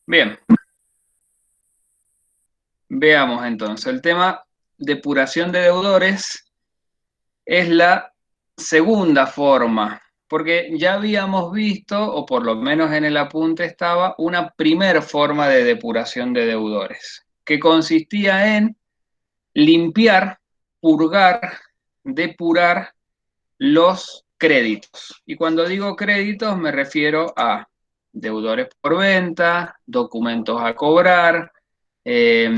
Bien, veamos entonces. El tema depuración de deudores es la segunda forma, porque ya habíamos visto, o por lo menos en el apunte estaba, una primer forma de depuración de deudores, que consistía en limpiar, purgar, depurar los créditos. Y cuando digo créditos me refiero a deudores por venta, documentos a cobrar, eh,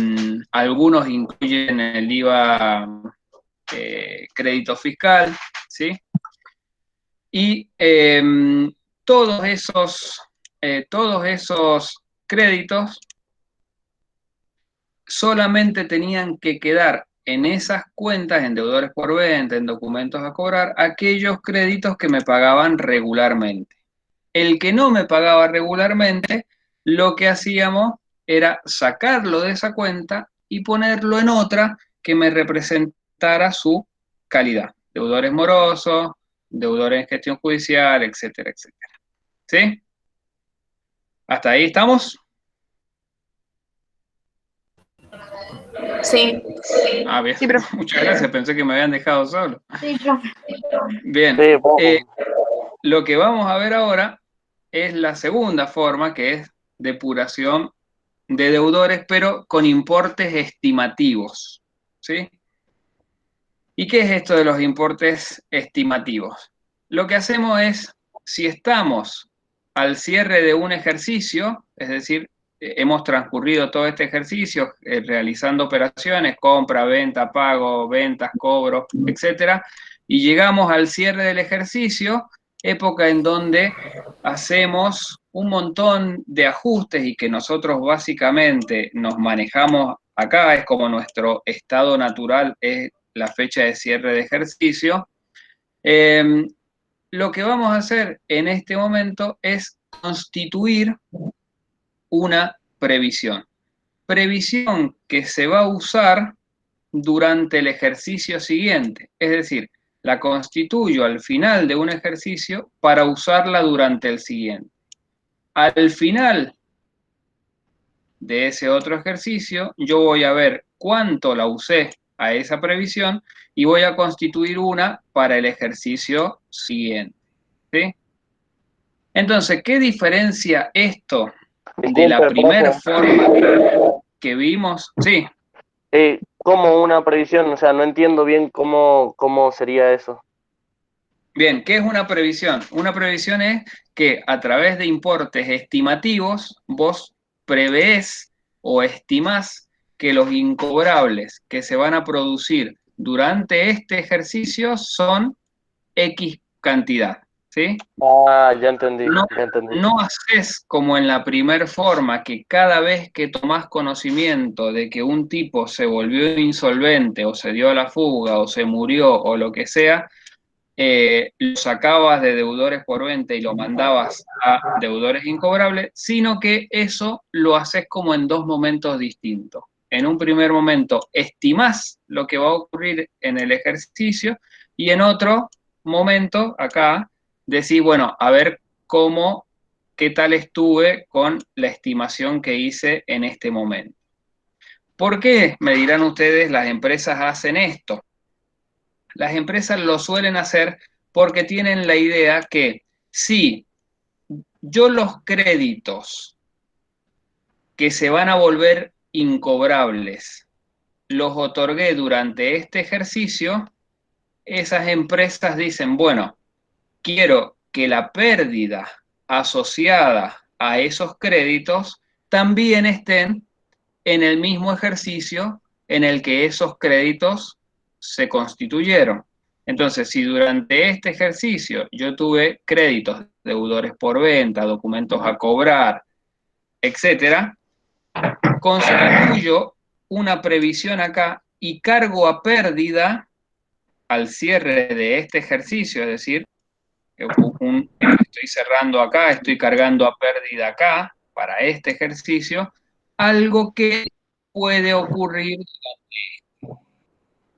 algunos incluyen el IVA, crédito fiscal, ¿sí? Y todos esos, todos esos créditos solamente tenían que quedar en esas cuentas, en deudores por venta, en documentos a cobrar, aquellos créditos que me pagaban regularmente. El que no me pagaba regularmente, lo que hacíamos era sacarlo de esa cuenta y ponerlo en otra que me representara su calidad. Deudores morosos, deudores en gestión judicial, etcétera, etcétera. ¿Sí? ¿Hasta ahí estamos? Sí, Ah, bien, sí, profe. muchas gracias, pensé que me habían dejado solo. Sí, profe. Bien, Sí, poco. lo que vamos a ver ahora es la segunda forma, que es depuración de deudores, pero con importes estimativos, ¿sí? ¿Y qué es esto de los importes estimativos? Lo que hacemos es, si estamos al cierre de un ejercicio, es decir, hemos transcurrido todo este ejercicio realizando operaciones, compra, venta, pago, ventas, cobro, etcétera, y llegamos al cierre del ejercicio, época en donde hacemos un montón de ajustes y que nosotros básicamente nos manejamos acá, es como nuestro estado natural, es la fecha de cierre de ejercicio. Eh, lo que vamos a hacer en este momento es constituir una previsión. Previsión que se va a usar durante el ejercicio siguiente. Es decir, la constituyo al final de un ejercicio para usarla durante el siguiente. Al final de ese otro ejercicio, yo voy a ver cuánto la usé a esa previsión y voy a constituir una para el ejercicio siguiente. ¿Sí? Entonces, ¿qué diferencia esto de la Disculpe, primer profe. forma que vimos? Sí, ¿Cómo una previsión? O sea, no entiendo bien cómo sería eso. bien, ¿qué es una previsión? Una previsión es que a través de importes estimativos vos prevees o estimás que los incobrables que se van a producir durante este ejercicio son X cantidad, ¿sí? Ah, ya entendí, No, ya entendí. no haces como en la primer forma, que cada vez que tomás conocimiento de que un tipo se volvió insolvente o se dio a la fuga o se murió o lo que sea, lo sacabas de deudores por venta y lo mandabas a deudores incobrables, sino que eso lo haces como en dos momentos distintos. En un primer momento estimás lo que va a ocurrir en el ejercicio y en otro momento, acá, decís, bueno, a ver cómo, qué tal estuve con la estimación que hice en este momento. ¿Por qué, me dirán ustedes, las empresas hacen esto? Las empresas lo suelen hacer porque tienen la idea que si yo los créditos que se van a volver incobrables los otorgué durante este ejercicio, esas empresas dicen, bueno, quiero que la pérdida asociada a esos créditos también estén en el mismo ejercicio en el que esos créditos se constituyeron. Entonces, si durante este ejercicio yo tuve créditos, deudores por venta, documentos a cobrar, etcétera, constituyo una previsión acá y cargo a pérdida al cierre de este ejercicio, es decir, estoy cerrando acá, estoy cargando a pérdida acá para este ejercicio, algo que puede ocurrir.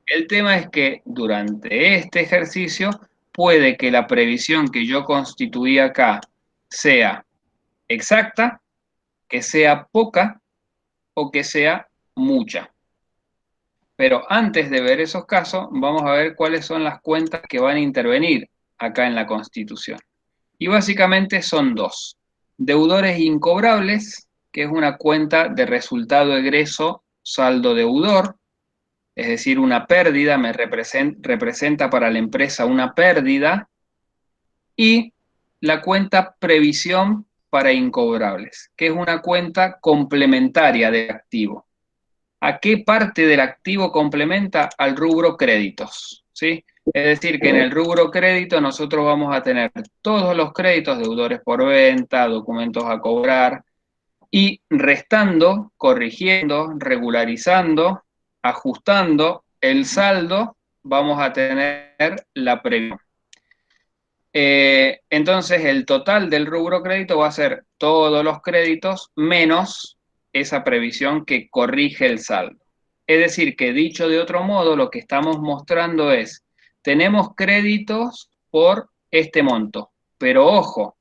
El tema es que durante este ejercicio puede que la previsión que yo constituí acá sea exacta, que sea poca o que sea mucha. Pero antes de ver esos casos, vamos a ver cuáles son las cuentas que van a intervenir acá en la Constitución. Y básicamente son dos. Deudores incobrables, que es una cuenta de resultado egreso saldo deudor, es decir, una pérdida, representa para la empresa una pérdida, y la cuenta previsión para incobrables, que es una cuenta complementaria del activo. ¿A qué parte del activo complementa? Al rubro créditos, ¿sí? Es decir, que en el rubro crédito nosotros vamos a tener todos los créditos, deudores por venta, documentos a cobrar, y restando, corrigiendo, regularizando, ajustando el saldo, vamos a tener la previsión. Entonces, el total del rubro crédito va a ser todos los créditos menos esa previsión que corrige el saldo. Es decir, que dicho de otro modo, lo que estamos mostrando es, tenemos créditos por este monto, pero ojo,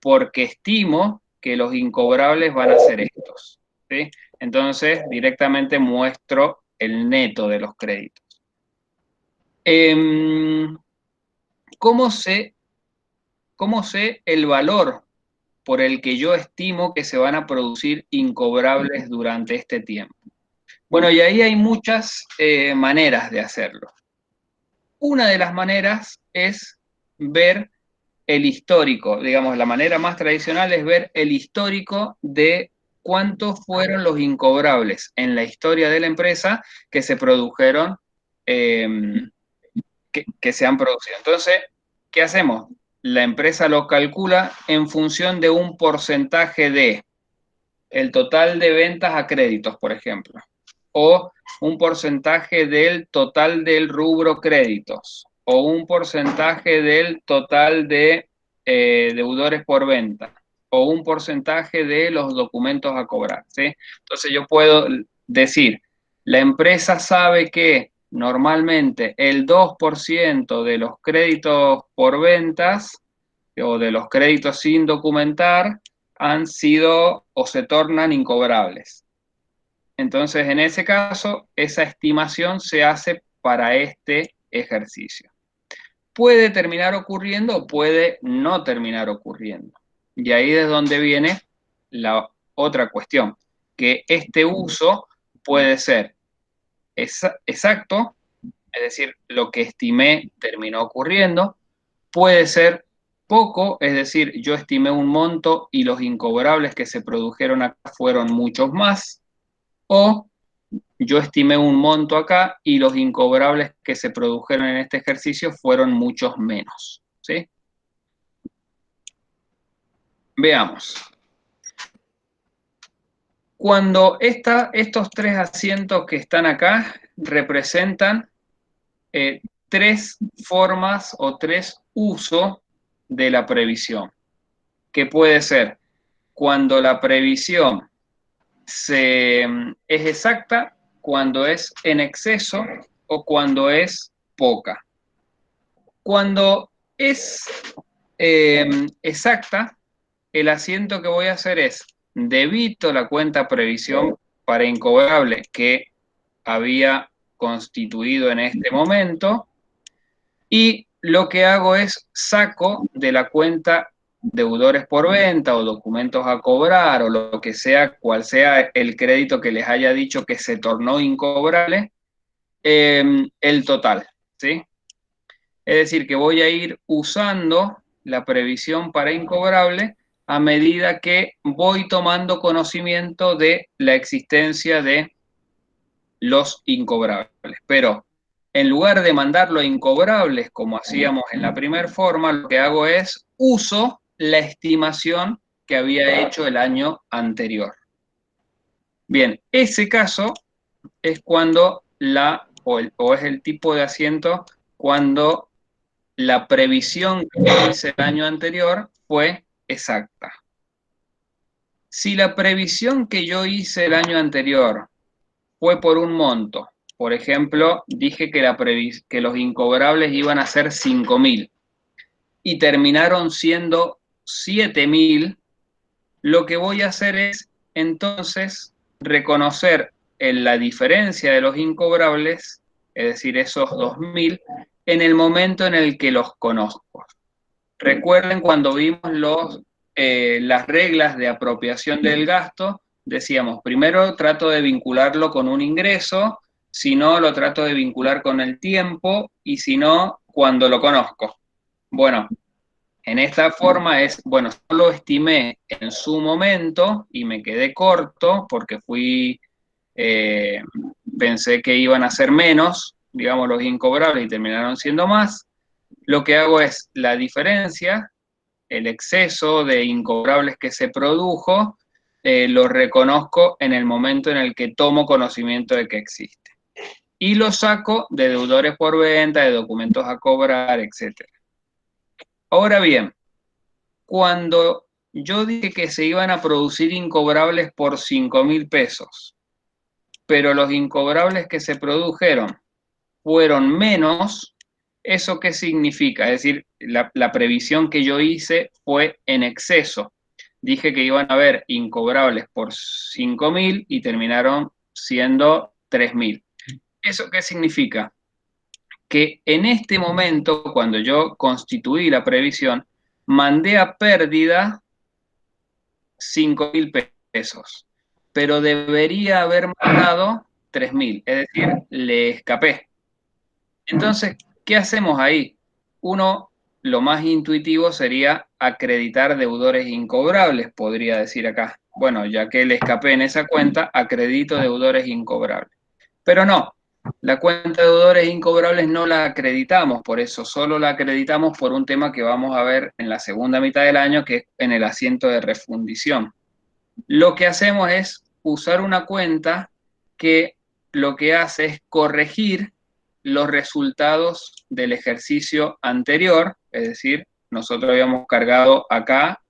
porque estimo que los incobrables van a ser estos, ¿sí? Entonces, directamente muestro el neto de los créditos. ¿Cómo sé el valor por el que yo estimo que se van a producir incobrables durante este tiempo? Bueno, y ahí hay muchas maneras de hacerlo. Una de las maneras es ver el histórico, digamos, la manera más tradicional es ver el histórico de cuántos fueron los incobrables en la historia de la empresa que se produjeron, que se han producido. Entonces, ¿qué hacemos? La empresa lo calcula en función de un porcentaje de el total de ventas a créditos, por ejemplo, o un porcentaje del total del rubro créditos, o un porcentaje del total de deudores por venta, o un porcentaje de los documentos a cobrar, ¿sí? Entonces yo puedo decir, la empresa sabe que normalmente el 2% de los créditos por ventas o de los créditos sin documentar han sido o se tornan incobrables. Entonces, en ese caso, esa estimación se hace para este ejercicio. Puede terminar ocurriendo o puede no terminar ocurriendo. Y ahí es donde viene la otra cuestión, que este uso puede ser exacto, es decir, lo que estimé terminó ocurriendo, puede ser poco, es decir, yo estimé un monto y los incobrables que se produjeron acá fueron muchos más, o yo estimé un monto acá y los incobrables que se produjeron en este ejercicio fueron muchos menos, ¿sí? Veamos. Cuando estos tres asientos que están acá representan tres formas o tres usos de la previsión, que puede ser cuando la previsión es exacta, cuando es en exceso o cuando es poca. Cuando es exacta, el asiento que voy a hacer es debito la cuenta previsión para incobrable que había constituido en este momento, y lo que hago es saco de la cuenta deudores por venta o documentos a cobrar o lo que sea, cual sea el crédito que les haya dicho que se tornó incobrable, el total, ¿sí? Es decir, que voy a ir usando la previsión para incobrable a medida que voy tomando conocimiento de la existencia de los incobrables. Pero en lugar de mandarlo a incobrables como hacíamos en la primera forma, lo que hago es uso la estimación que había hecho el año anterior. Bien, ese caso es cuando o es el tipo de asiento cuando la previsión que hice el año anterior fue exacta. Si la previsión que yo hice el año anterior fue por un monto, por ejemplo, dije que los incobrables iban a ser 5.000 y terminaron siendo 7.000, lo que voy a hacer es entonces reconocer la diferencia de los incobrables, es decir, esos 2.000, en el momento en el que los conozco. Recuerden cuando vimos las reglas de apropiación del gasto, decíamos, primero trato de vincularlo con un ingreso, si no, lo trato de vincular con el tiempo, y si no, cuando lo conozco. Bueno, en esta forma es, bueno, solo estimé en su momento y me quedé corto porque pensé que iban a ser menos, digamos, los incobrables y terminaron siendo más. Lo que hago es la diferencia, el exceso de incobrables que se produjo, lo reconozco en el momento en el que tomo conocimiento de que existe. Y lo saco de deudores por venta, de documentos a cobrar, etc. Ahora bien, cuando yo dije que se iban a producir incobrables por 5.000 pesos, pero los incobrables que se produjeron fueron menos, ¿eso qué significa? Es decir, la previsión que yo hice fue en exceso. Dije que iban a haber incobrables por 5.000 y terminaron siendo 3.000. ¿Eso qué significa? Que en este momento, cuando yo constituí la previsión, mandé a pérdida 5.000 pesos, pero debería haber mandado 3.000, es decir, le escapé. Entonces, ¿qué hacemos ahí? Uno, lo más intuitivo sería acreditar deudores incobrables, podría decir acá. Bueno, ya que le escapé en esa cuenta, acredito deudores incobrables. Pero no, la cuenta de deudores incobrables no la acreditamos, por eso solo la acreditamos por un tema que vamos a ver en la segunda mitad del año, que es en el asiento de refundición. Lo que hacemos es usar una cuenta que lo que hace es corregir los resultados del ejercicio anterior, es decir, nosotros habíamos cargado acá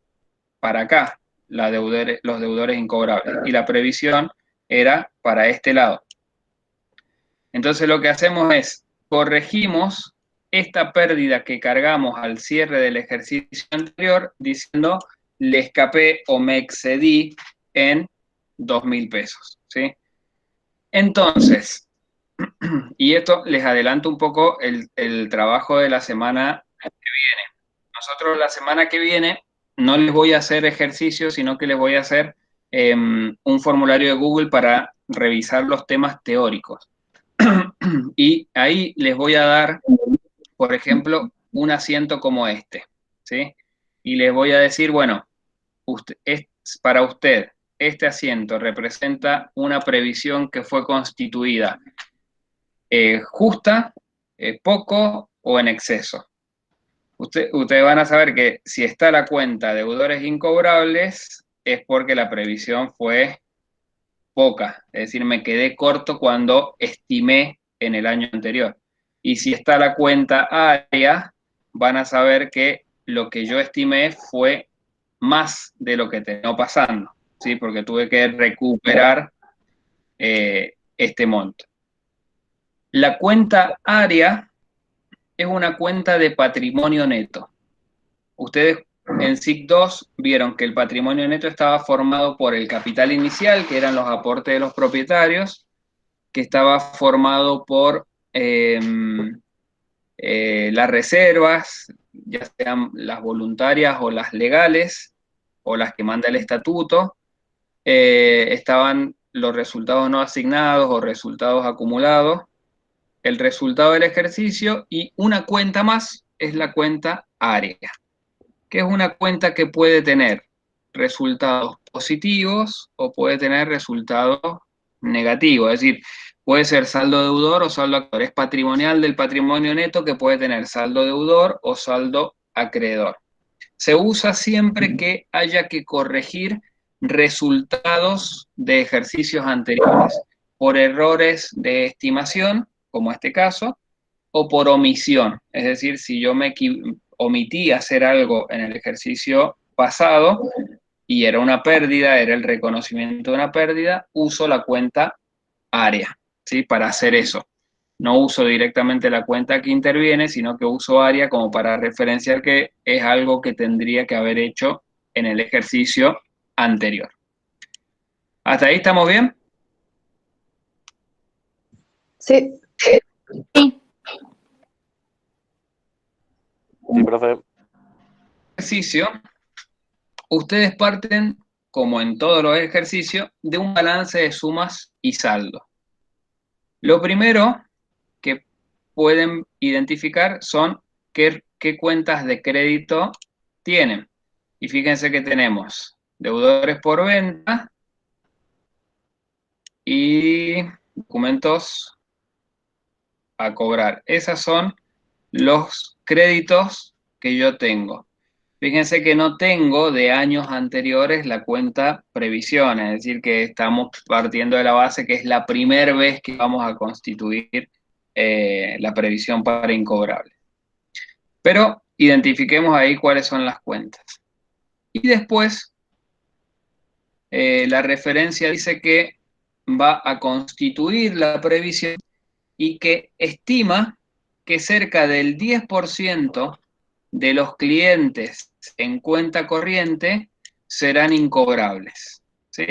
para acá los deudores incobrables y la previsión era para este lado. Entonces lo que hacemos es corregimos esta pérdida que cargamos al cierre del ejercicio anterior diciendo le escapé o me excedí en 2.000 pesos, ¿sí? Entonces, y esto les adelanto un poco el trabajo de la semana que viene. Nosotros la semana que viene no les voy a hacer ejercicios, sino que les voy a hacer un formulario de Google para revisar los temas teóricos. Y ahí les voy a dar, por ejemplo, un asiento como este, ¿sí? Y les voy a decir, bueno, para usted, este asiento representa una previsión que fue constituida justa, poco o en exceso. Ustedes van a saber que si está la cuenta deudores incobrables es porque la previsión fue poca, es decir, me quedé corto cuando estimé en el año anterior. Y si está la cuenta área, van a saber que lo que yo estimé fue más de lo que terminó pasando, ¿sí? Porque tuve que recuperar este monto. La cuenta área es una cuenta de patrimonio neto. Ustedes en SIC 2 vieron que el patrimonio neto estaba formado por el capital inicial, que eran los aportes de los propietarios, que estaba formado por las reservas, ya sean las voluntarias o las legales, o las que manda el estatuto, estaban los resultados no asignados o resultados acumulados, el resultado del ejercicio y una cuenta más es la cuenta área, que es una cuenta que puede tener resultados positivos o puede tener resultados negativos, es decir, puede ser saldo deudor o saldo acreedor. Es patrimonial del patrimonio neto que puede tener saldo deudor o saldo acreedor. Se usa siempre que haya que corregir resultados de ejercicios anteriores por errores de estimación, como este caso, o por omisión. Es decir, si yo me omití hacer algo en el ejercicio pasado y era una pérdida, era el reconocimiento de una pérdida, uso la cuenta área, ¿sí? Para hacer eso. No uso directamente la cuenta que interviene, sino que uso área como para referenciar que es algo que tendría que haber hecho en el ejercicio anterior. ¿Hasta ahí estamos bien? Sí. Sí, profe. Ejercicio, ustedes parten, como en todos los ejercicios, de un balance de sumas y saldo. Lo primero que pueden identificar son qué cuentas de crédito tienen. Y fíjense que tenemos deudores por venta y documentos a cobrar. Esos son los créditos que yo tengo. Fíjense que no tengo de años anteriores la cuenta previsión, es decir, que estamos partiendo de la base que es la primera vez que vamos a constituir la previsión para incobrable. Pero identifiquemos ahí cuáles son las cuentas. Y después, la referencia dice que va a constituir la previsión y que estima que cerca del 10% de los clientes en cuenta corriente serán incobrables, ¿sí?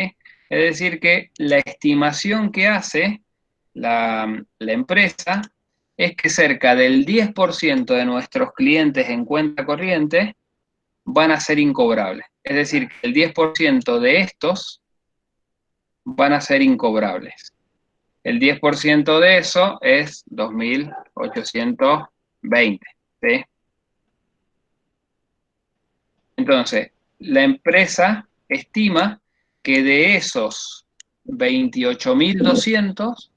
Es decir, que la estimación que hace la empresa es que cerca del 10% de nuestros clientes en cuenta corriente van a ser incobrables. Es decir, que el 10% de estos van a ser incobrables. El 10% de eso es 2.820, ¿sí? Entonces, la empresa estima que de esos 28.200,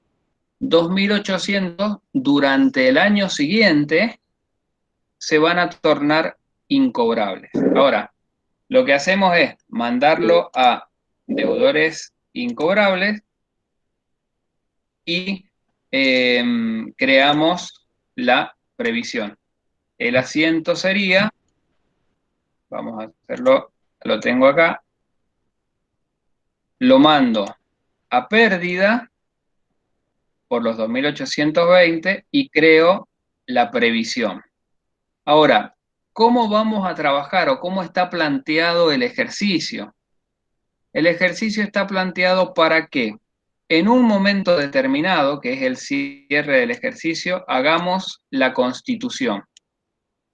2.800 durante el año siguiente se van a tornar incobrables. Ahora, lo que hacemos es mandarlo a deudores incobrables y creamos la previsión. El asiento sería, vamos a hacerlo, lo tengo acá, lo mando a pérdida por los 2.820 y creo la previsión. Ahora, ¿cómo vamos a trabajar o cómo está planteado el ejercicio? El ejercicio está planteado para que en un momento determinado, que es el cierre del ejercicio, hagamos la constitución.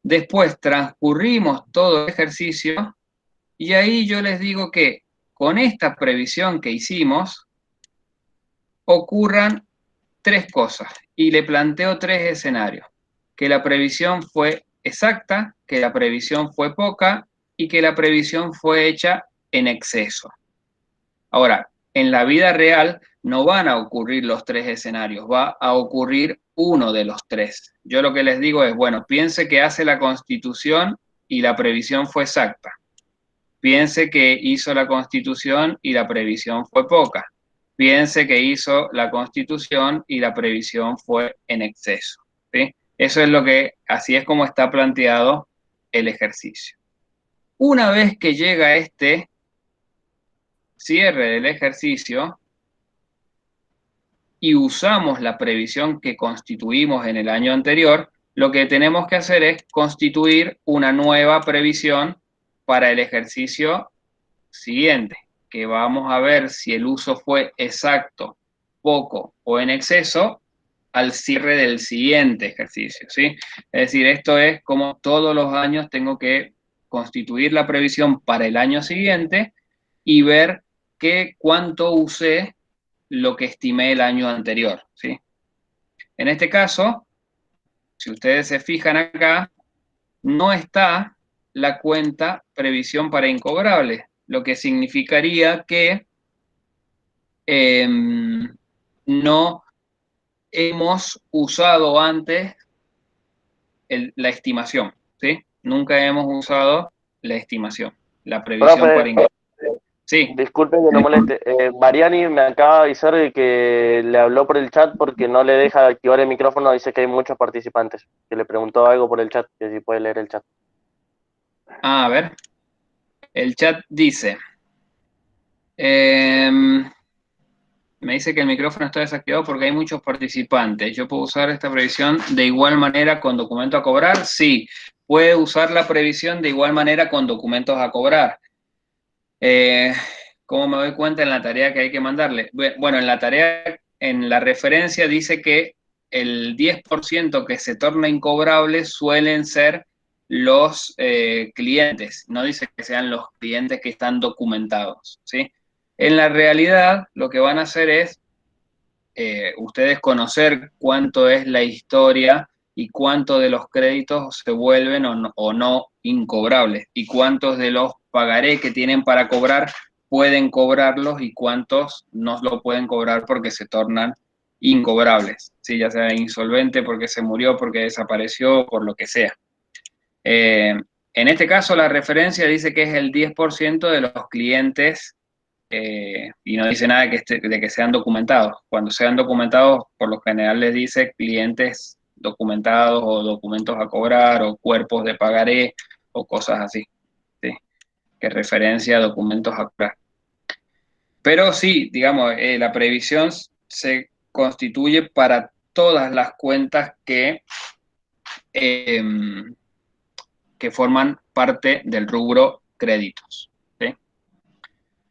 Después transcurrimos todo el ejercicio y ahí yo les digo que con esta previsión que hicimos ocurran tres cosas y le planteo tres escenarios. Que la previsión fue exacta, que la previsión fue poca y que la previsión fue hecha en exceso. Ahora, en la vida real no van a ocurrir los tres escenarios, va a ocurrir uno de los tres. Yo lo que les digo es, bueno, piense que hace la constitución y la previsión fue exacta. Piense que hizo la constitución y la previsión fue poca. Piense que hizo la constitución y la previsión fue en exceso, ¿sí? Eso es lo que, así es como está planteado el ejercicio. Una vez que llega este cierre del ejercicio y usamos la previsión que constituimos en el año anterior, lo que tenemos que hacer es constituir una nueva previsión para el ejercicio siguiente, que vamos a ver si el uso fue exacto, poco o en exceso al cierre del siguiente ejercicio, ¿sí? Es decir, esto es como todos los años tengo que constituir la previsión para el año siguiente y ver cuánto usé lo que estimé el año anterior, ¿sí? En este caso, si ustedes se fijan acá, no está la cuenta previsión para incobrables, lo que significaría que no hemos usado antes la estimación, ¿sí? Nunca hemos usado la estimación, la previsión para Profe, incobrables. Sí. disculpe que no moleste. Mariani me acaba de avisar de que le habló por el chat porque no le deja activar el micrófono. Dice que hay muchos participantes. Que le preguntó algo por el chat, que si puede leer el chat. A ver. El chat dice, me dice que el micrófono está desactivado porque hay muchos participantes. ¿Yo puedo usar esta previsión de igual manera con documento a cobrar? Sí, puede usar la previsión de igual manera con documentos a cobrar. ¿Cómo me doy cuenta en la tarea que hay que mandarle? Bueno, en la tarea, en la referencia dice que el 10% que se torna incobrable suelen ser los clientes, no dice que sean los clientes que están documentados, ¿sí? En la realidad, lo que van a hacer es ustedes conocer cuánto es la historia y cuántos de los créditos se vuelven o no incobrables y cuántos de los pagaré que tienen para cobrar pueden cobrarlos y cuántos no lo pueden cobrar porque se tornan incobrables, ¿sí? Ya sea insolvente porque se murió, porque desapareció, por lo que sea. En este caso, la referencia dice que es el 10% de los clientes y no dice nada de que sean documentados. Cuando sean documentados, por lo general les dice clientes documentados o documentos a cobrar o cuerpos de pagaré o cosas así, ¿sí? Que referencia a documentos a cobrar. Pero sí, digamos, la previsión se constituye para todas las cuentas eh, que forman parte del rubro créditos, ¿sí?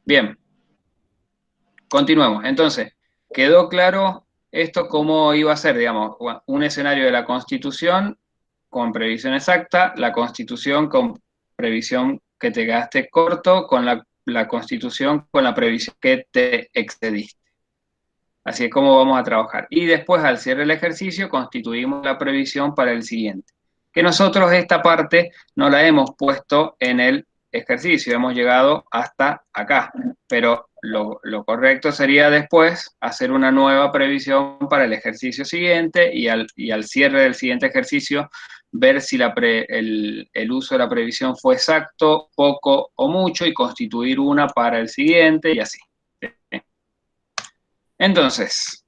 Bien. Continuemos. Entonces, quedó claro esto cómo iba a ser, digamos, un escenario de la Constitución con previsión exacta, la Constitución con previsión que te quedaste corto, con la Constitución con la previsión que te excediste. Así es como vamos a trabajar. Y después, al cierre del ejercicio, constituimos la previsión para el siguiente. Que nosotros esta parte no la hemos puesto en el ejercicio, hemos llegado hasta acá, pero lo correcto sería después hacer una nueva previsión para el ejercicio siguiente y al cierre del siguiente ejercicio ver si el uso de la previsión fue exacto, poco o mucho y constituir una para el siguiente y así. Entonces,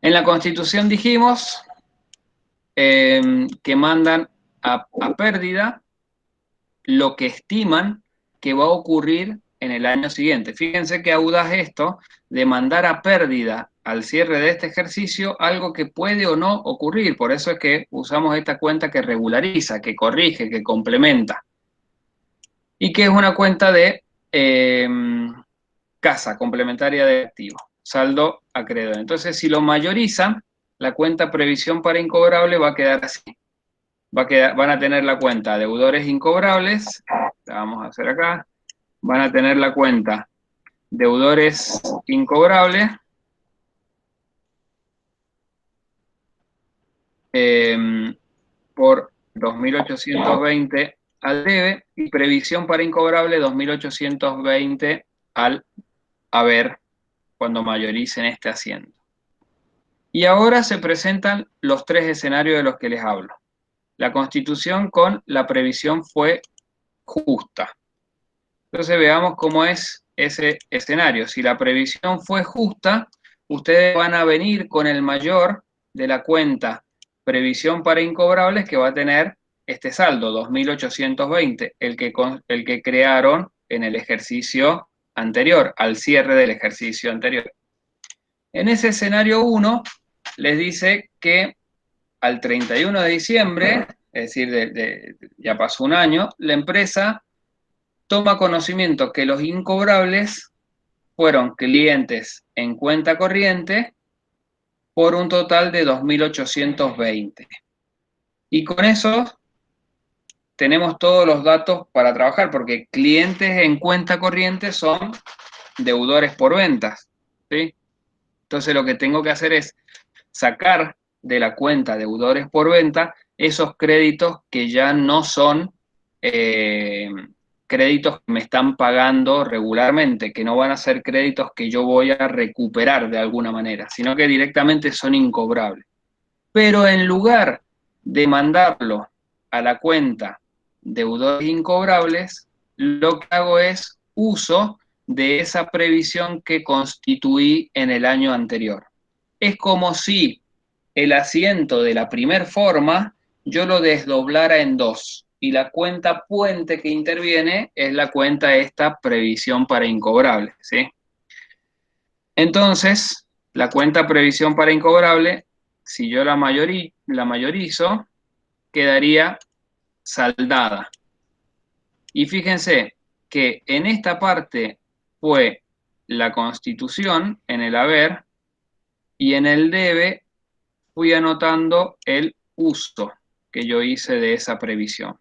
en la Constitución dijimos que mandan a pérdida lo que estiman que va a ocurrir en el año siguiente. Fíjense que audaz esto de mandar a pérdida al cierre de este ejercicio algo que puede o no ocurrir. Por eso es que usamos esta cuenta que regulariza, que corrige, que complementa. Y que es una cuenta de casa complementaria de activos, saldo acreedor. Entonces, si lo mayorizan, la cuenta previsión para incobrable va a quedar así. Van a tener la cuenta deudores incobrables, la vamos a hacer acá, van a tener la cuenta deudores incobrables, por 2.820 al debe y previsión para incobrable 2.820 al haber cuando mayoricen este asiento. Y ahora se presentan los tres escenarios de los que les hablo. La Constitución con la previsión fue justa. Entonces veamos cómo es ese escenario. Si la previsión fue justa, ustedes van a venir con el mayor de la cuenta previsión para incobrables que va a tener este saldo, 2.820, el que crearon en el ejercicio anterior, al cierre del ejercicio anterior. En ese escenario 1, les dice que al 31 de diciembre, es decir, ya pasó un año, la empresa toma conocimiento que los incobrables fueron clientes en cuenta corriente por un total de 2.820. Y con eso tenemos todos los datos para trabajar, porque clientes en cuenta corriente son deudores por ventas, ¿sí? Entonces lo que tengo que hacer es sacar de la cuenta deudores por venta esos créditos que ya no son créditos que me están pagando regularmente, que no van a ser créditos que yo voy a recuperar de alguna manera, sino que directamente son incobrables. Pero en lugar de mandarlo a la cuenta deudores incobrables, lo que hago es uso de esa previsión que constituí en el año anterior. Es como si el asiento de la primer forma yo lo desdoblara en dos y la cuenta puente que interviene es la cuenta esta previsión para incobrable, ¿sí? Entonces, la cuenta previsión para incobrable, si yo la mayorizo, quedaría saldada. Y fíjense que en esta parte fue la constitución en el haber y en el debe fui anotando el uso que yo hice de esa previsión.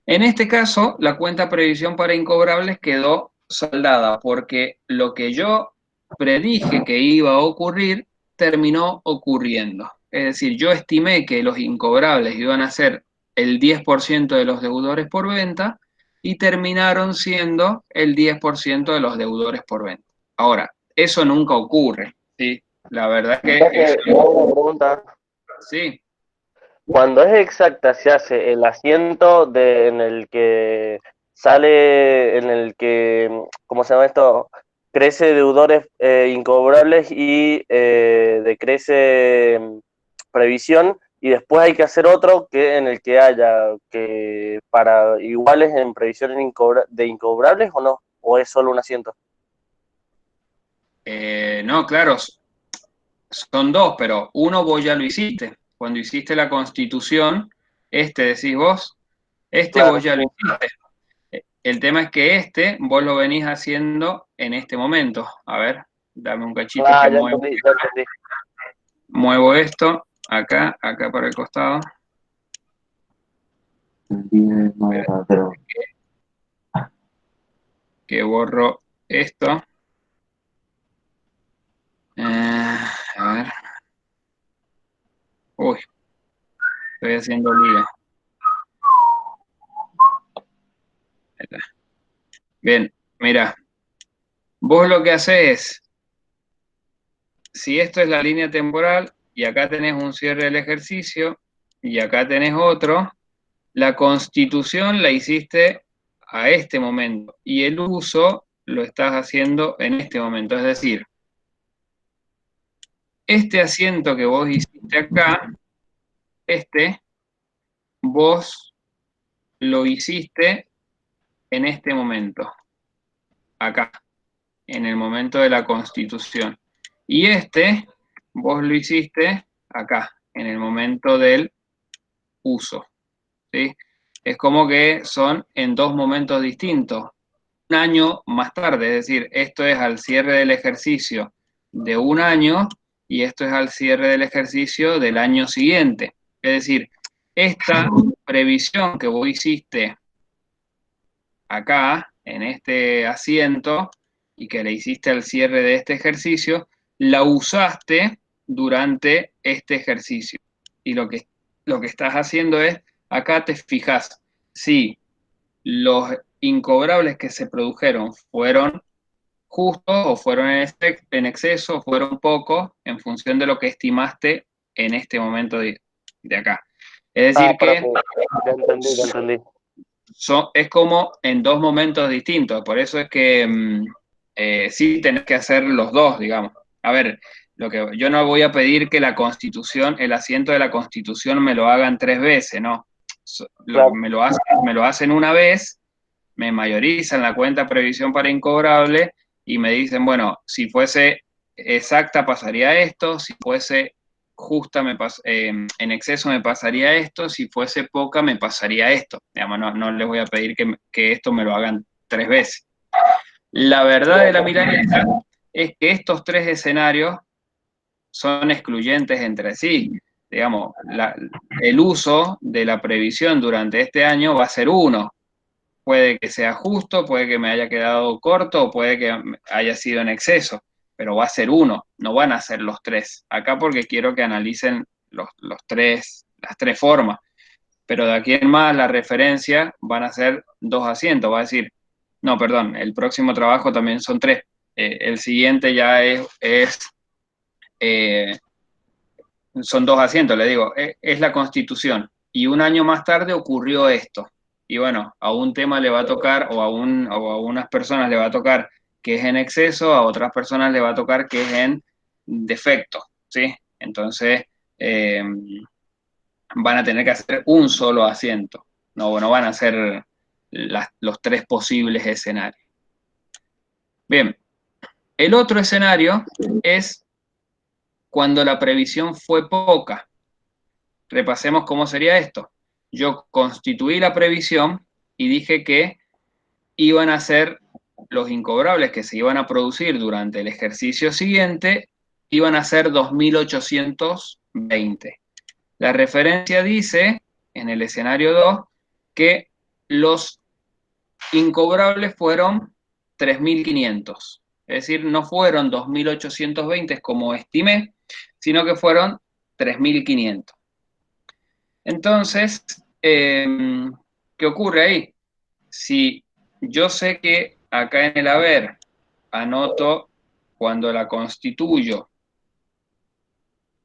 En este caso, la cuenta previsión para incobrables quedó saldada porque lo que yo predije que iba a ocurrir terminó ocurriendo. Es decir, yo estimé que los incobrables iban a ser el 10% de los deudores por venta y terminaron siendo el 10% de los deudores por venta. Ahora, eso nunca ocurre, ¿sí? La verdad que Una pregunta. sí. Cuando es exacta, se hace el asiento en el que sale, en el que, ¿cómo se llama esto? Crece deudores incobrables y decrece previsión, y después hay que hacer otro que en el que haya que para iguales en previsión de incobrables, o no, o es solo un asiento. No, claro, son dos, pero uno vos ya lo hiciste. Cuando hiciste la constitución, decís vos, vos Claro, ya sí. lo hiciste. El tema es que vos lo venís haciendo en este momento. A ver, dame un cachito que Ya entendí, ya entendí. muevo esto, acá para el costado. Que borro esto. A ver. Uy, estoy haciendo lío. Bien, mira, vos lo que haces es, si esto es la línea temporal, y acá tenés un cierre del ejercicio, y acá tenés otro, la constitución la hiciste a este momento, y el uso lo estás haciendo en este momento. Es decir, este asiento que vos hiciste acá, vos lo hiciste en este momento, acá, en el momento de la constitución. Y vos lo hiciste acá, en el momento del uso, ¿sí? Es como que son en dos momentos distintos. Un año más tarde, es decir, esto es al cierre del ejercicio de un año y esto es al cierre del ejercicio del año siguiente. Es decir, esta previsión que vos hiciste acá, en este asiento, y que le hiciste al cierre de este ejercicio, la usaste durante este ejercicio. Y lo que estás haciendo es, acá te fijas si los incobrables que se produjeron fueron justos o fueron en exceso o fueron pocos en función de lo que estimaste en este momento de acá. Es decir que Ya entendí, ya entendí. es como en dos momentos distintos, por eso es que sí tenés que hacer los dos, digamos. A ver, yo no voy a pedir que la Constitución, el asiento de la Constitución me lo hagan 3 veces, no. Claro. Me lo hacen una vez, me mayorizan la cuenta previsión para incobrable y me dicen, bueno, si fuese exacta pasaría esto, si fuese justa en exceso me pasaría esto, si fuese poca me pasaría esto. Digamos, no les voy a pedir que esto me lo hagan 3 veces. La verdad de la milanesa es que estos 3 escenarios son excluyentes entre sí. Digamos, el uso de la previsión durante este año va a ser uno. Puede que sea justo, puede que me haya quedado corto o puede que haya sido en exceso, pero va a ser uno, no van a ser los tres. Acá porque quiero que analicen las tres formas, pero de aquí en más la referencia van a ser 2 asientos, va a decir, no, perdón, el próximo trabajo también son 3. El siguiente ya eh, son 2 asientos, le digo, es la Constitución. Y un año más tarde ocurrió esto. Y bueno, a un tema le va a tocar, o a unas personas le va a tocar que es en exceso, a otras personas le va a tocar que es en defecto, ¿sí? Entonces, van a tener que hacer un solo asiento. No van a hacer los 3 posibles escenarios. Bien, el otro escenario es cuando la previsión fue poca. Repasemos cómo sería esto. Yo constituí la previsión y dije que iban a ser los incobrables que se iban a producir durante el ejercicio siguiente iban a ser 2.820. La referencia dice, en el escenario 2, que los incobrables fueron 3.500. Es decir, no fueron 2.820 como estimé, sino que fueron 3.500. Entonces, ¿qué ocurre ahí? Si yo sé que acá en el haber anoto cuando la constituyo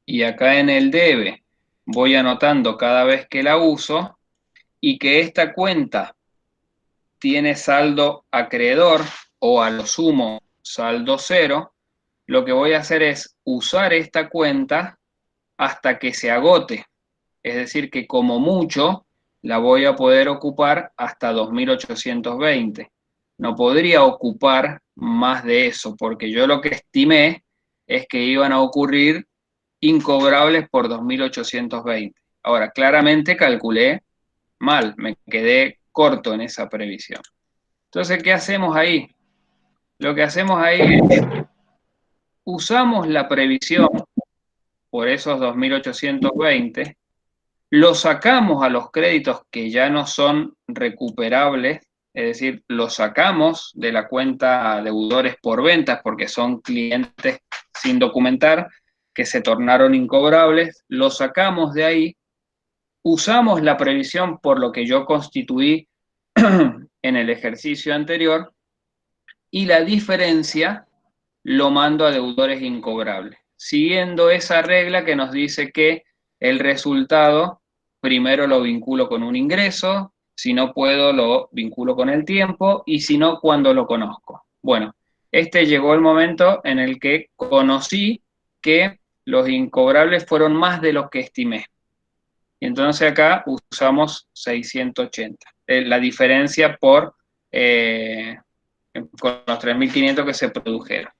y acá en el debe voy anotando cada vez que la uso y que esta cuenta tiene saldo acreedor o a lo sumo saldo cero, lo que voy a hacer es usar esta cuenta hasta que se agote. Es decir, que como mucho la voy a poder ocupar hasta 2.820. No podría ocupar más de eso, porque yo lo que estimé es que iban a ocurrir incobrables por 2.820. Ahora, claramente calculé mal, me quedé corto en esa previsión. Entonces, ¿qué hacemos ahí? Lo que hacemos ahí es, usamos la previsión por esos 2.820, lo sacamos a los créditos que ya no son recuperables, es decir, lo sacamos de la cuenta deudores por ventas porque son clientes sin documentar que se tornaron incobrables, lo sacamos de ahí, usamos la previsión por lo que yo constituí en el ejercicio anterior y la diferencia lo mando a deudores incobrables, siguiendo esa regla que nos dice que el resultado primero lo vinculo con un ingreso, si no puedo lo vinculo con el tiempo y si no, cuando lo conozco. Bueno, este llegó el momento en el que conocí que los incobrables fueron más de los que estimé. Y entonces acá usamos 680. La diferencia por con los 3.500 que se produjeron.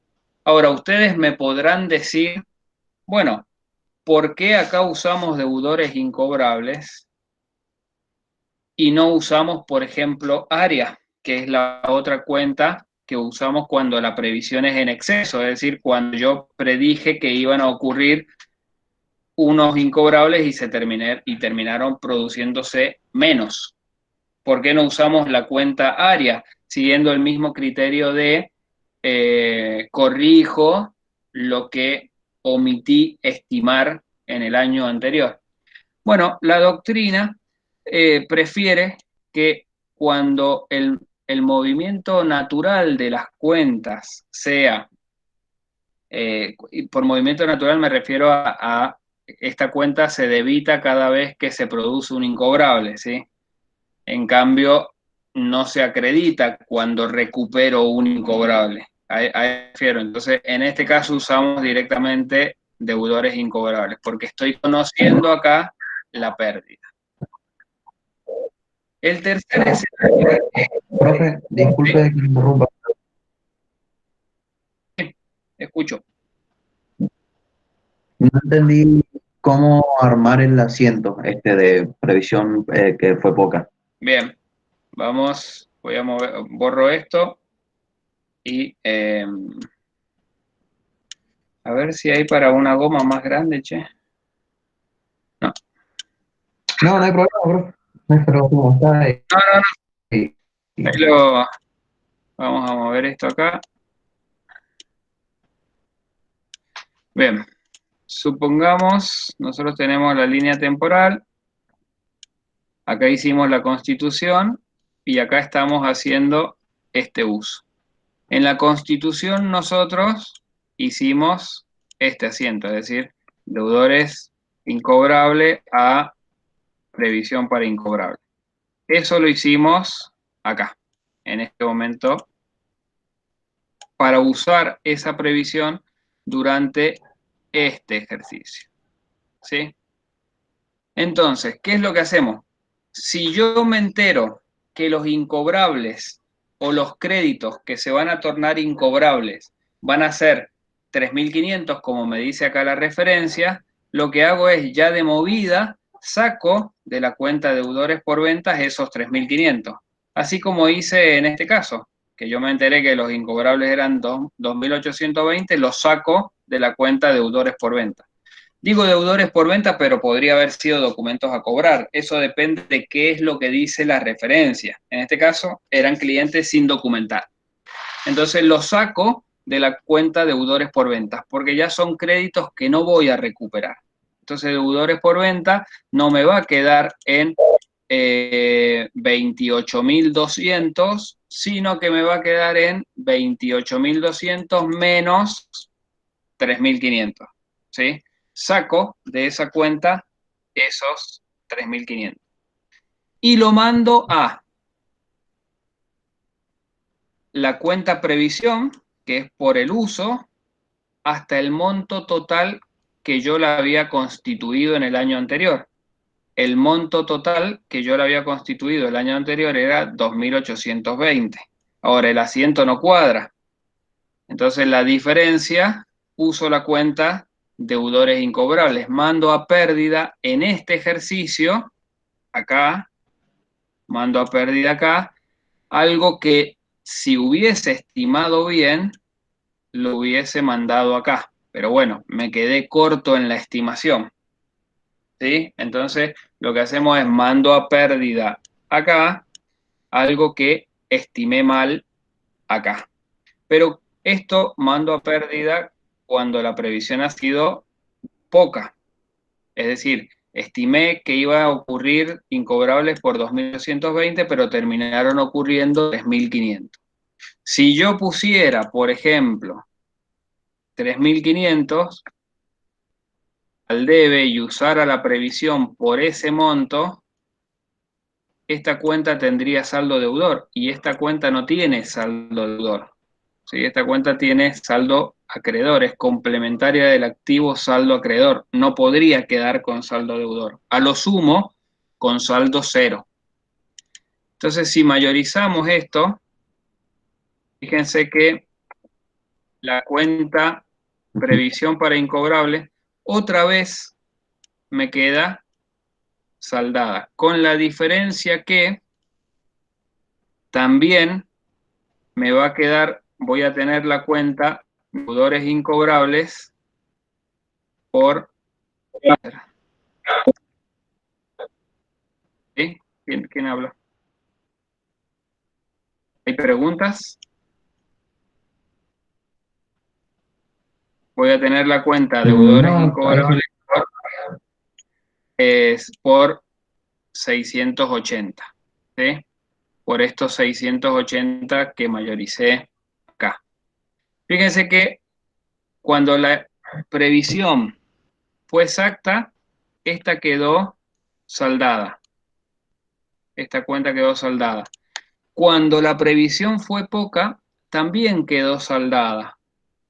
Ahora, ustedes me podrán decir, bueno, ¿por qué acá usamos deudores incobrables y no usamos, por ejemplo, área, que es la otra cuenta que usamos cuando la previsión es en exceso? Es decir, cuando yo predije que iban a ocurrir unos incobrables y terminaron produciéndose menos. ¿Por qué no usamos la cuenta área, siguiendo el mismo criterio de corrijo lo que omití estimar en el año anterior? Bueno, la doctrina prefiere que cuando el movimiento natural de las cuentas sea, y por movimiento natural me refiero a esta cuenta se debita cada vez que se produce un incobrable, ¿sí? En cambio, no se acredita cuando recupero un incobrable. A refiero. Entonces, en este caso usamos directamente deudores incobrables, porque estoy conociendo acá la pérdida. El tercer escenario. Profe, disculpe que me interrumpa. Escucho. No entendí cómo armar el asiento de previsión que fue poca. Bien, vamos, voy a mover, borro esto y a ver si hay para una goma más grande, che. No. No, no hay problema, profe. No hay problema, como está ahí. No. Vamos a mover esto acá. Bien, supongamos, nosotros tenemos la línea temporal, acá hicimos la constitución y acá estamos haciendo este uso. En la constitución nosotros hicimos este asiento, es decir, deudores incobrable a previsión para incobrable. Eso lo hicimos acá, en este momento, para usar esa previsión durante este ejercicio. ¿Sí? Entonces, ¿qué es lo que hacemos? Si yo me entero que los incobrables o los créditos que se van a tornar incobrables van a ser 3.500, como me dice acá la referencia, lo que hago es ya de movida saco de la cuenta deudores por ventas esos 3.500. Así como hice en este caso, que yo me enteré que los incobrables eran 2.820, lo saco de la cuenta deudores por venta. Digo deudores por venta, pero podría haber sido documentos a cobrar. Eso depende de qué es lo que dice la referencia. En este caso, eran clientes sin documentar. Entonces lo saco de la cuenta deudores por ventas, porque ya son créditos que no voy a recuperar. Entonces deudores por venta no me va a quedar en 28.200, sino que me va a quedar en 28.200 menos 3.500, ¿sí? Saco de esa cuenta esos 3.500 y lo mando a la cuenta previsión, que es por el uso, hasta el monto total que yo la había constituido en el año anterior. El monto total que yo la había constituido el año anterior era 2.820. Ahora el asiento no cuadra. Entonces la diferencia, uso la cuenta deudores incobrables. Mando a pérdida en este ejercicio, acá, mando a pérdida acá, algo que si hubiese estimado bien, lo hubiese mandado acá. Pero bueno, me quedé corto en la estimación, ¿sí? Entonces, lo que hacemos es mando a pérdida acá, algo que estimé mal acá. Pero esto mando a pérdida cuando la previsión ha sido poca. Es decir, estimé que iba a ocurrir incobrables por 2.220, pero terminaron ocurriendo 3.500. Si yo pusiera, por ejemplo, 3.500 al debe y usara la previsión por ese monto, esta cuenta tendría saldo deudor y esta cuenta no tiene saldo deudor. ¿Sí? Esta cuenta tiene saldo acreedor, es complementaria del activo saldo acreedor. No podría quedar con saldo deudor. A lo sumo, con saldo cero. Entonces, si mayorizamos esto, fíjense que la cuenta previsión para incobrable otra vez me queda saldada, con la diferencia que también me va a quedar, voy a tener la cuenta deudores incobrables por... ¿Sí? ¿Quién habla? ¿Hay preguntas? Voy a tener la cuenta deudores incobrables por 680, ¿sí? Por estos 680 que mayoricé acá. Fíjense que cuando la previsión fue exacta, esta quedó saldada. Esta cuenta quedó saldada. Cuando la previsión fue poca, también quedó saldada,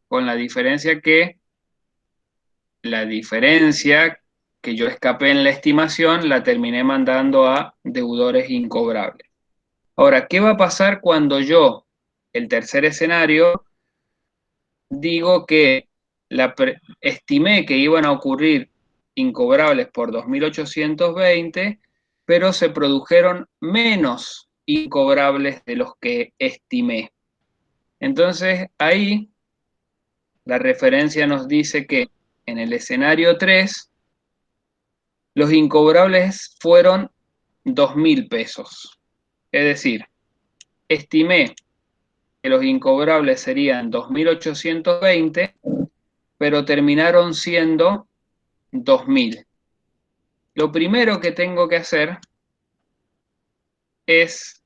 con la diferencia que yo escapé en la estimación la terminé mandando a deudores incobrables. Ahora, ¿qué va a pasar cuando yo, el tercer escenario, digo que estimé que iban a ocurrir incobrables por 2.820, pero se produjeron menos incobrables de los que estimé? Entonces, ahí la referencia nos dice que en el escenario 3, los incobrables fueron 2.000 pesos. Es decir, estimé que los incobrables serían 2.820, pero terminaron siendo 2.000. Lo primero que tengo que hacer es,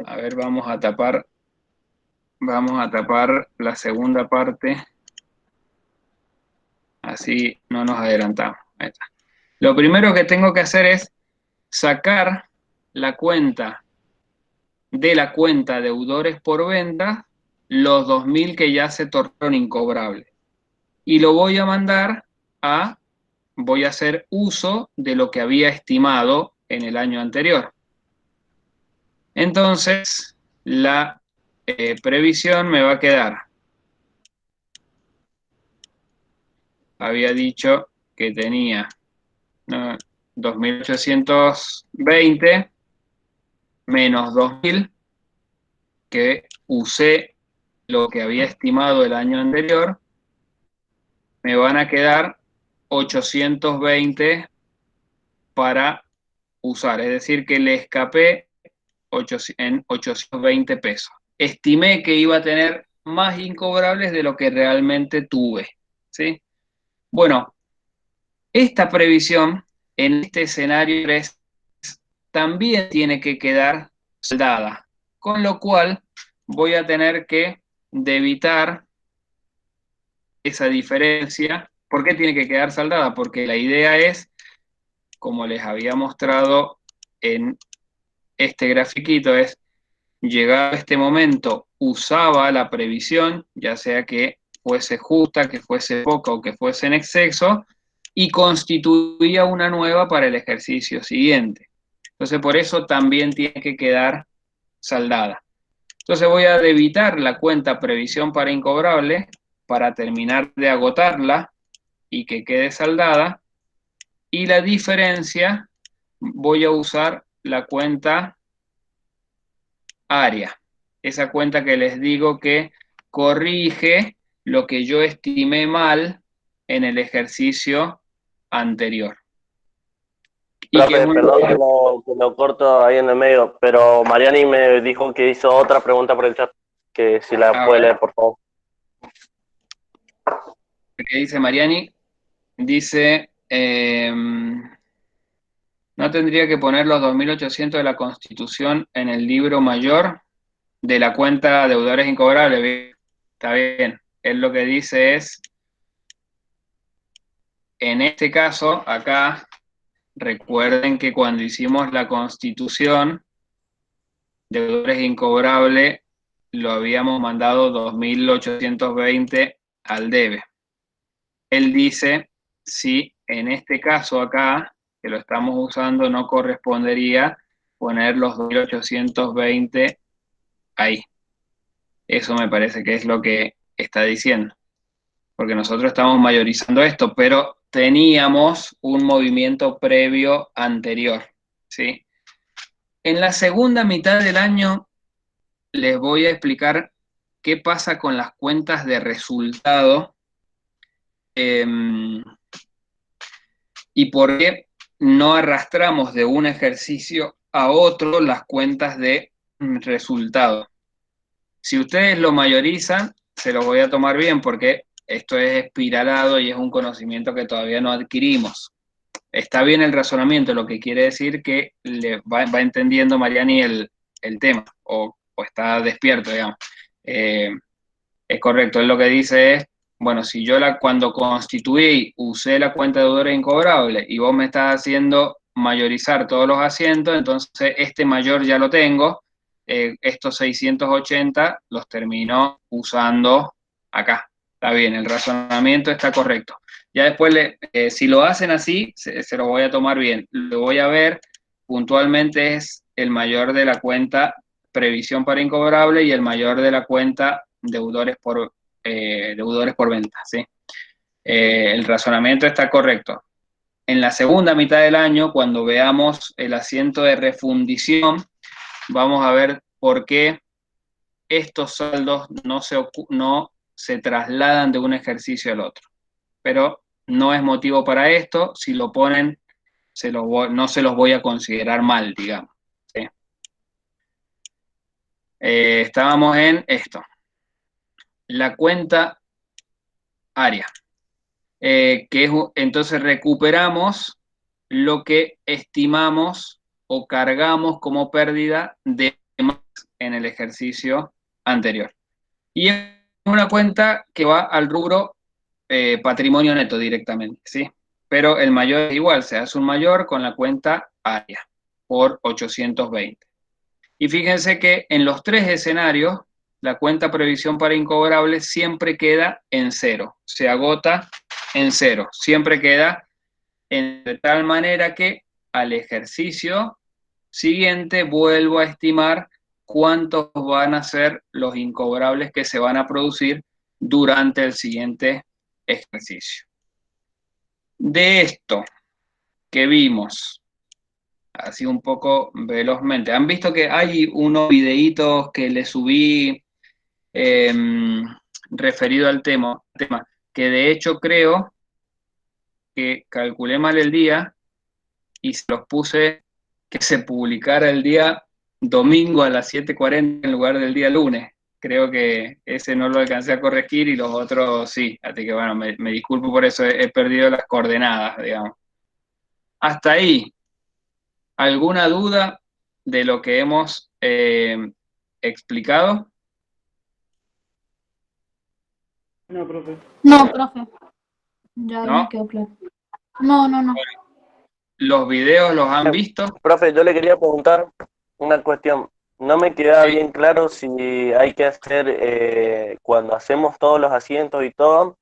a ver, vamos a tapar la segunda parte, así no nos adelantamos. Ahí está. Lo primero que tengo que hacer es sacar la cuenta de la cuenta deudores por venta, los 2.000 que ya se tornaron incobrables. Y lo voy a mandar voy a hacer uso de lo que había estimado en el año anterior. Entonces, la previsión me va a quedar. Había dicho que tenía 2.820 menos 2.000 que usé lo que había estimado el año anterior, me van a quedar 820 para usar. Es decir, que le escapé en 820 pesos. Estimé que iba a tener más incobrables de lo que realmente tuve, ¿sí? Bueno, esta previsión en este escenario 3 también tiene que quedar saldada, con lo cual voy a tener que debitar esa diferencia. ¿Por qué tiene que quedar saldada? Porque la idea es, como les había mostrado en este grafiquito, es llegado a este momento, usaba la previsión, ya sea que fuese justa, que fuese poca o que fuese en exceso, y constituía una nueva para el ejercicio siguiente. Entonces, por eso también tiene que quedar saldada. Entonces voy a debitar la cuenta previsión para incobrable para terminar de agotarla y que quede saldada, y la diferencia voy a usar la cuenta área, esa cuenta que les digo que corrige lo que yo estimé mal en el ejercicio anterior. Y que es Profe, perdón que lo corto ahí en el medio, pero Mariani me dijo que hizo otra pregunta por el chat, que si la a puede ver, leer, por favor. ¿qué dice Mariani? Dice, ¿no tendría que poner los 2.800 de la Constitución en el libro mayor de la cuenta deudores incobrables? Está bien. Él lo que dice es, en este caso, acá, recuerden que cuando hicimos la Constitución, deudores incobrables, lo habíamos mandado 2.820 al debe. Él dice, si en este caso acá, que lo estamos usando, no correspondería poner los 2.820 ahí. Eso me parece que es lo que está diciendo, porque nosotros estamos mayorizando esto, pero teníamos un movimiento previo anterior, ¿sí? En la segunda mitad del año les voy a explicar qué pasa con las cuentas de resultado y por qué no arrastramos de un ejercicio a otro las cuentas de resultado. Si ustedes lo mayorizan, se los voy a tomar bien porque esto es espiralado y es un conocimiento que todavía no adquirimos. Está bien el razonamiento, lo que quiere decir que le va entendiendo Mariani el tema, o está despierto, digamos. Es correcto, él lo que dice es, bueno, si yo cuando constituí usé la cuenta de deudores incobrables y vos me estás haciendo mayorizar todos los asientos, entonces este mayor ya lo tengo, estos 680 los termino usando acá. Está bien, el razonamiento está correcto. Ya después, si lo hacen así, se lo voy a tomar bien. Lo voy a ver puntualmente es el mayor de la cuenta previsión para incobrable y el mayor de la cuenta deudores por venta, ¿sí? El razonamiento está correcto. En la segunda mitad del año, cuando veamos el asiento de refundición, vamos a ver por qué estos saldos no se trasladan de un ejercicio al otro. Pero no es motivo para esto. Si lo ponen, no se los voy a considerar mal, digamos. ¿Sí? Estábamos en esto. La cuenta área. Entonces recuperamos lo que estimamos o cargamos como pérdida de más en el ejercicio anterior. Y es una cuenta que va al rubro patrimonio neto directamente, ¿sí? Pero el mayor es igual, se hace un mayor con la cuenta área por 820. Y fíjense que en los tres escenarios, la cuenta previsión para incobrables siempre queda en cero, se agota en cero, siempre queda de tal manera que al ejercicio siguiente vuelvo a estimar cuántos van a ser los incobrables que se van a producir durante el siguiente ejercicio. De esto que vimos así un poco velozmente. ¿Han visto que hay unos videitos que le subí referido al tema, que de hecho creo que calculé mal el día y se los puse que se publicara el día domingo a las 7:40 en lugar del día lunes? Creo que ese no lo alcancé a corregir y los otros sí. Así que bueno, me disculpo por eso, he perdido las coordenadas, digamos. Hasta ahí, ¿alguna duda de lo que hemos explicado? No, profe. No, profe, ya me ¿No? quedó claro. No. ¿Los videos los han visto? Profe, yo le quería preguntar una cuestión. No me queda Sí. bien claro si hay que hacer, cuando hacemos todos los asientos y todo,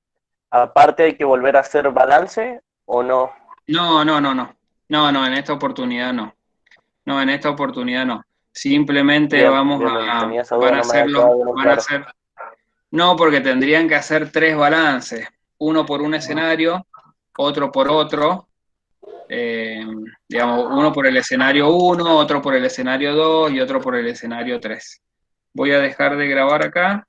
aparte hay que volver a hacer balance o no. No, en esta oportunidad no. No, en esta oportunidad no. Simplemente Bien, vamos bien, a, tenía esa duda, no me había quedado bien van a claro. hacer, no, porque tendrían que hacer 3 balances, uno por un escenario, otro por otro, digamos, uno por el escenario 1, otro por el escenario 2 y otro por el escenario 3. Voy a dejar de grabar acá.